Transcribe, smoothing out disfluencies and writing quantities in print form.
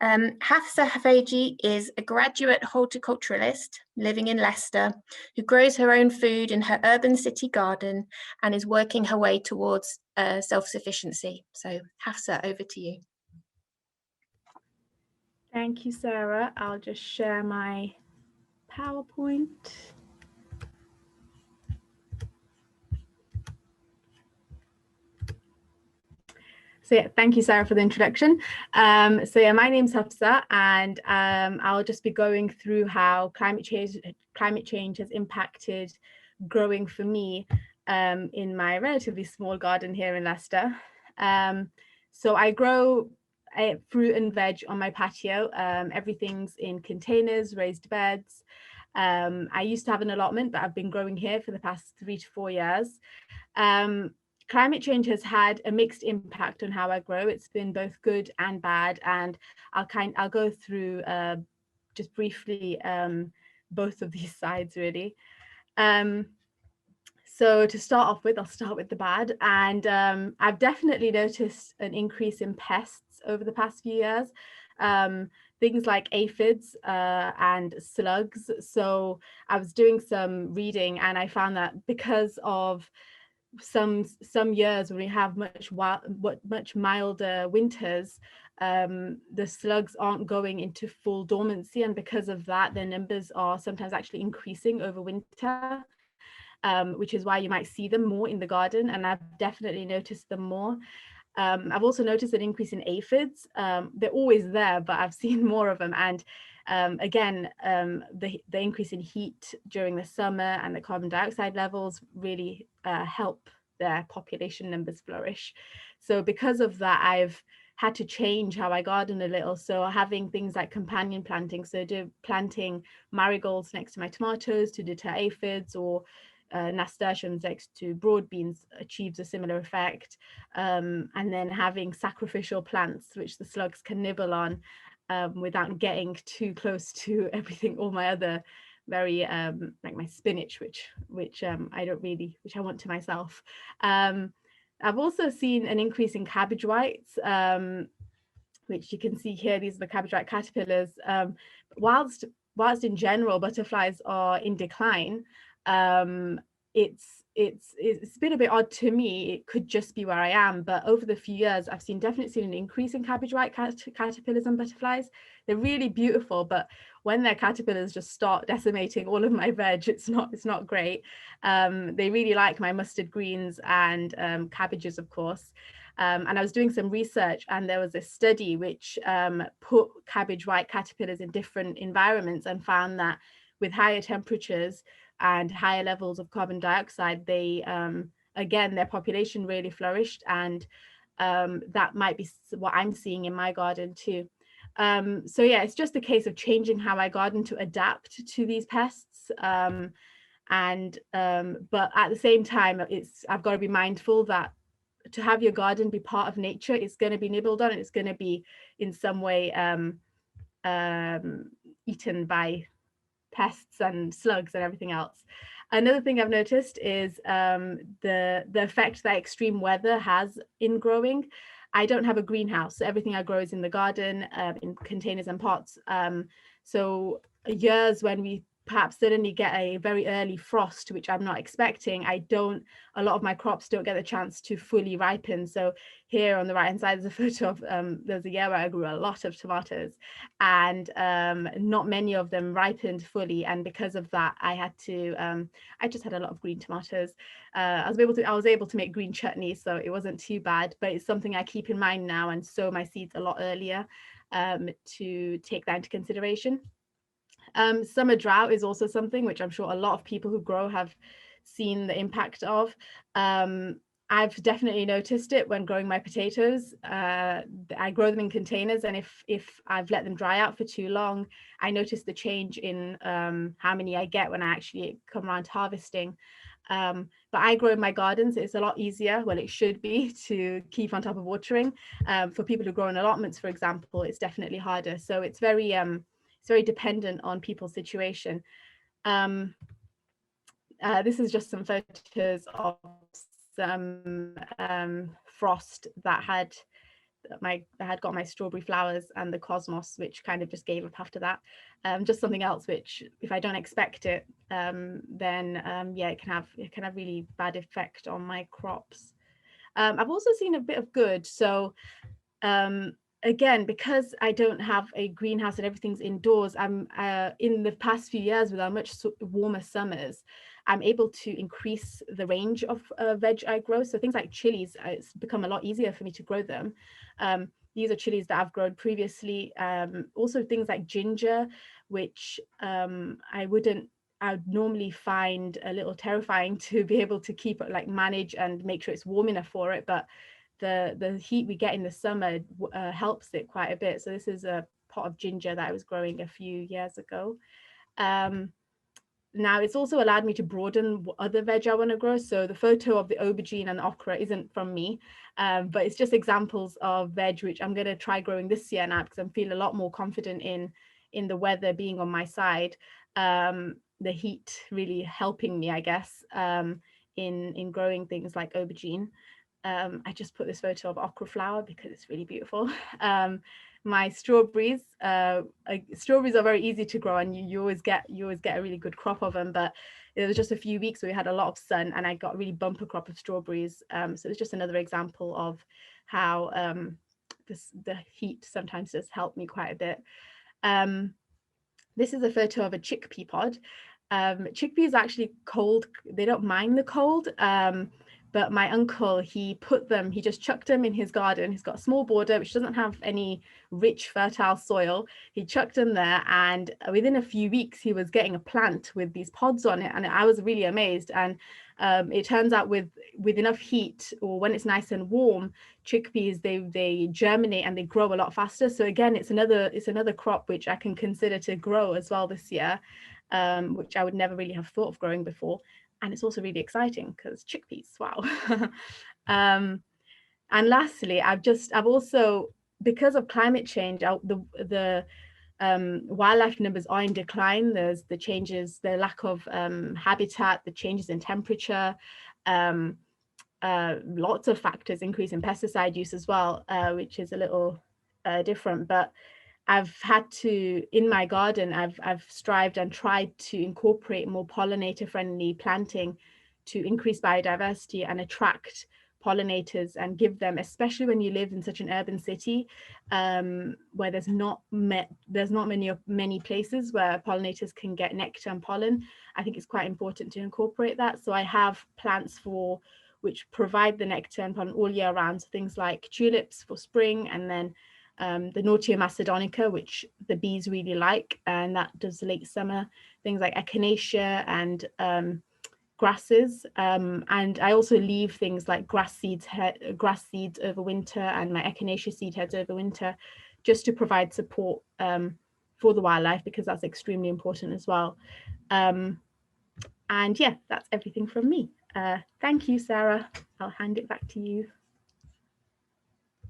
Hafsah Hafeji is a graduate horticulturalist living in Leicester who grows her own food in her urban city garden and is working her way towards self-sufficiency. So Hafsah, over to you. Thank you, Sarah. I'll just share my PowerPoint. So yeah, thank you, Sarah, for the introduction. My name's Hafsah, and I'll just be going through how climate change has impacted growing for me in my relatively small garden here in Leicester. So I grow fruit and veg on my patio. Everything's in containers, raised beds. I used to have an allotment, but I've been growing here for the past 3 to 4 years. Climate change has had a mixed impact on how I grow. It's been both good and bad, and I'll go through just briefly both of these sides really. So to start off with, I'll start with the bad, and I've definitely noticed an increase in pests over the past few years. Things like aphids and slugs. So I was doing some reading, and I found that because of some years when we have much milder winters, the slugs aren't going into full dormancy, and because of that, their numbers are sometimes actually increasing over winter, which is why you might see them more in the garden, and I've definitely noticed them more. I've also noticed an increase in aphids. They're always there, but I've seen more of them, and again, the increase in heat during the summer and the carbon dioxide levels really help their population numbers flourish. So because of that, I've had to change how I garden a little. So having things like companion planting, so planting marigolds next to my tomatoes to deter aphids, or nasturtiums next to broad beans achieves a similar effect. And then having sacrificial plants, which the slugs can nibble on, without getting too close to everything, all my other very like my spinach, which I want to myself. I've also seen an increase in cabbage whites, which you can see here. These are the cabbage white caterpillars. Whilst in general butterflies are in decline, it's been a bit odd to me. It could just be where I am, but over the few years, I've definitely seen an increase in cabbage white caterpillars and butterflies. They're really beautiful, but when their caterpillars just start decimating all of my veg, it's not great. They really like my mustard greens and cabbages, of course. And I was doing some research, and there was a study which put cabbage white caterpillars in different environments and found that with higher temperatures and higher levels of carbon dioxide, they again, their population really flourished, and that might be what I'm seeing in my garden too. So yeah, it's just a case of changing how I garden to adapt to these pests. But at the same time, I've got to be mindful that to have your garden be part of nature, it's going to be nibbled on, and it's going to be in some way eaten by pests and slugs and everything else. Another thing I've noticed is the effect that extreme weather has in growing. I don't have a greenhouse, so everything I grow is in the garden, in containers and pots. So years when we perhaps suddenly get a very early frost, which I'm not expecting, a lot of my crops don't get the chance to fully ripen. So here on the right hand side is a photo of there's a year where I grew a lot of tomatoes, and not many of them ripened fully, and because of that I just had a lot of green tomatoes. I was able to make green chutney, so it wasn't too bad, but it's something I keep in mind now and sow my seeds a lot earlier to take that into consideration. Summer drought is also something which I'm sure a lot of people who grow have seen the impact of. I've definitely noticed it when growing my potatoes. I grow them in containers, and if I've let them dry out for too long, I notice the change in how many I get when I actually come around to harvesting. But I grow in my gardens. It's a lot easier, well, it should be, to keep on top of watering. For people who grow in allotments, for example, it's definitely harder. So it's very dependent on people's situation. This is just some photos of some frost that I had got my strawberry flowers and the cosmos, which kind of just gave up after that. Just something else which, if I don't expect it, then yeah, it can have really bad effect on my crops. I've also seen a bit of good. So again, because I don't have a greenhouse and everything's indoors, I'm in the past few years with our much warmer summers, I'm able to increase the range of veg I grow. So things like chilies, it's become a lot easier for me to grow them. These are chilies that I've grown previously. Also things like ginger, which I would normally find a little terrifying to be able to keep, like manage and make sure it's warm enough for it. But the heat we get in the summer helps it quite a bit. So this is a pot of ginger that I was growing a few years ago. Now it's also allowed me to broaden what other veg I want to grow. So the photo of the aubergine and the okra isn't from me, but it's just examples of veg which I'm going to try growing this year now, because I'm feeling a lot more confident in the weather being on my side. The heat really helping me, I guess, in growing things like aubergine. I just put this photo of okra flower because it's really beautiful. My strawberries are very easy to grow, and you always get a really good crop of them. But it was just a few weeks where we had a lot of sun, and I got a really bumper crop of strawberries. So it's just another example of how the heat sometimes does help me quite a bit. This is a photo of a chickpea pod. Chickpeas are actually cold. They don't mind the cold. But my uncle, he just chucked them in his garden. He's got a small border, which doesn't have any rich, fertile soil. He chucked them there, and within a few weeks, he was getting a plant with these pods on it. And I was really amazed. And it turns out with enough heat, or when it's nice and warm, chickpeas, they germinate and they grow a lot faster. So again, it's another crop which I can consider to grow as well this year, which I would never really have thought of growing before. And it's also really exciting because chickpeas, wow. And lastly, I've also, because of climate change, the wildlife numbers are in decline. There's the lack of habitat, the changes in temperature, lots of factors, increase in pesticide use as well, which is a little different. But I've had to, in my garden, I've strived and tried to incorporate more pollinator friendly planting to increase biodiversity and attract pollinators and give them, especially when you live in such an urban city, where there's not many places where pollinators can get nectar and pollen. I think it's quite important to incorporate that. So I have plants which provide the nectar and pollen all year round. So things like tulips for spring, and then the Nautia macedonica, which the bees really like, and that does late summer. Things like echinacea and grasses, and I also leave things like grass seeds over winter, and my echinacea seed heads over winter, just to provide support for the wildlife, because that's extremely important as well. And yeah, that's everything from me. Thank you, Sarah. I'll hand it back to you.